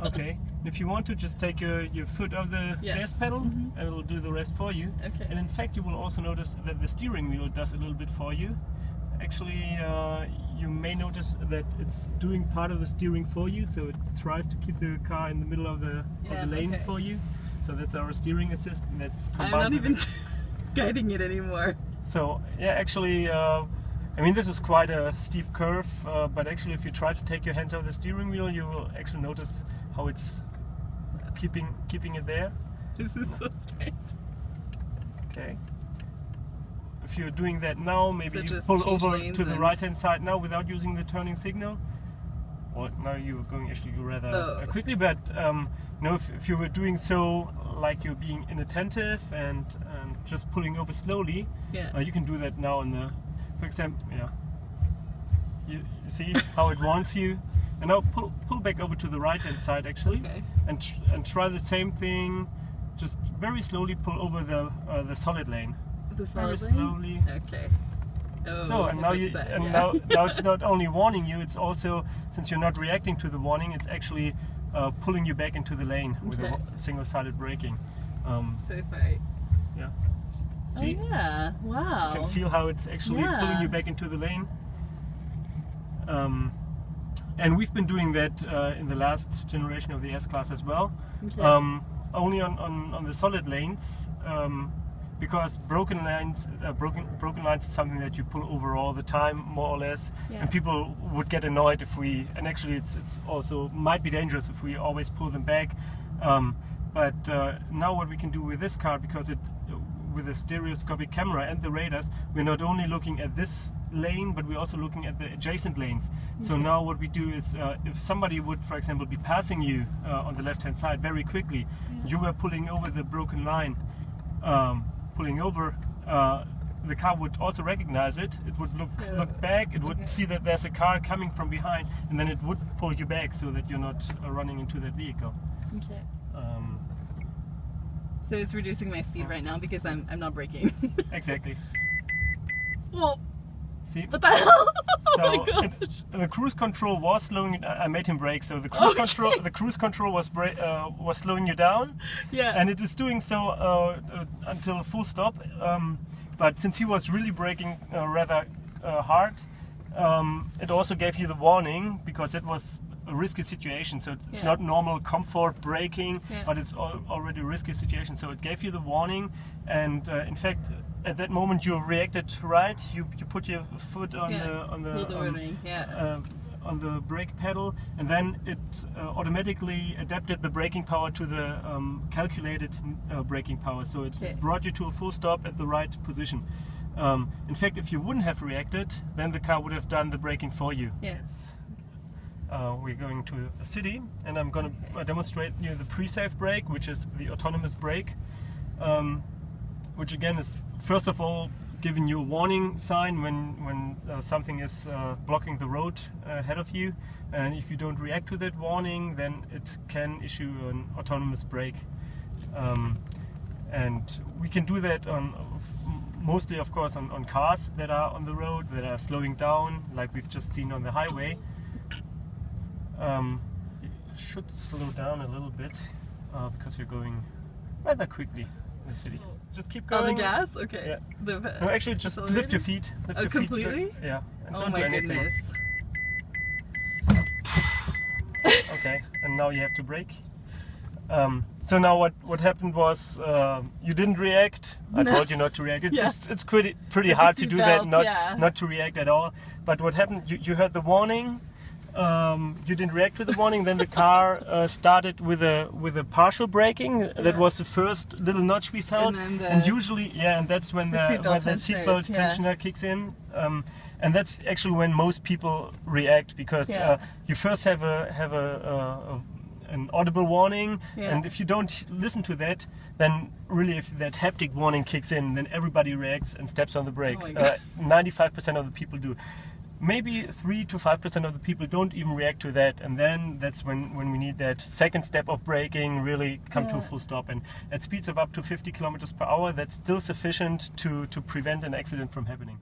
Okay. And if you want to, just take your foot off the gas pedal, and it'll do the rest for you. Okay. And in fact, you will also notice that the steering wheel does a little bit for you. Actually, you may notice that it's doing part of the steering for you, so it tries to keep the car in the middle of the lane for you. So that's our steering assist, and that's combined. I'm not even guiding it anymore. So yeah, actually, I mean, this is quite a steep curve, but actually if you try to take your hands off the steering wheel, you will actually notice how it's keeping it there. This is so strange. Okay. If you're doing that now, maybe So you pull over to the right-hand side now without using the turning signal. Well, now you're going actually rather quickly, but you know, if you were doing so like you're being inattentive and just pulling over slowly, you can do that now in the, for example, you see how it wants you, and now pull back over to the right-hand side actually, and try the same thing, just very slowly pull over the solid lane. The solid very slowly. Okay. Oh, so and now now it's not only warning you, it's also, since you're not reacting to the warning, it's actually pulling you back into the lane with a single-sided braking. So if I see? Oh yeah! Wow. You can feel how it's actually pulling you back into the lane. And we've been doing that in the last generation of the S-Class as well. Okay. Only on the solid lanes. Because broken lines is something that you pull over all the time, more or less, and people would get annoyed if we. And actually, it's also might be dangerous if we always pull them back. But now, what we can do with this car, because with the stereoscopic camera and the radars, we're not only looking at this lane, but we're also looking at the adjacent lanes. So now, what we do is, if somebody would, for example, be passing you on the left-hand side very quickly, you were pulling over the broken line. Pulling over, the car would also recognize it. It would look back. It would see that there's a car coming from behind, and then it would pull you back so that you're not running into that vehicle. Okay. So it's reducing my speed right now because I'm not braking. Exactly. Well. See? What the hell? So oh my gosh. The cruise control was slowing. I made him brake, so the cruise control was slowing you down. Yeah. And it is doing so until full stop. But since he was really braking rather hard, it also gave you the warning, because it was a risky situation. So it's not normal comfort braking, but it's already a risky situation. So it gave you the warning, and in fact, at that moment you reacted right. You put your foot on the brake pedal, and then it automatically adapted the braking power to the calculated braking power. So it brought you to a full stop at the right position. In fact, if you wouldn't have reacted, then the car would have done the braking for you. Yes. We're going to a city, and I'm going to demonstrate you the pre-safe brake, which is the autonomous brake, which again is first of all giving you a warning sign when something is blocking the road ahead of you, and if you don't react to that warning, then it can issue an autonomous brake. And we can do that mostly, of course, on cars that are on the road, that are slowing down, like we've just seen on the highway. You should slow down a little bit because you're going rather quickly in the city. Just keep going. On the gas? Okay. Yeah. No, actually, just lift your feet. Lift your completely? feet. Yeah. And oh don't my do anything. Goodness. Okay. And now you have to brake. So now what happened was you didn't react. I told you not to react. It's pretty hard to do that, not to react at all. But what happened? You heard the warning. You didn't react to the warning. Then the car started with a partial braking. That was the first little notch we felt. And usually, and that's when the seatbelt tensioner kicks in. And that's actually when most people react, because you first have an audible warning, and if you don't listen to that, then really if that haptic warning kicks in, then everybody reacts and steps on the brake. 95% of the people do. Maybe 3 to 5% of the people don't even react to that, and then that's when we need that second step of braking, really come to a full stop. And at speeds of up to 50 kilometers per hour, that's still sufficient to prevent an accident from happening.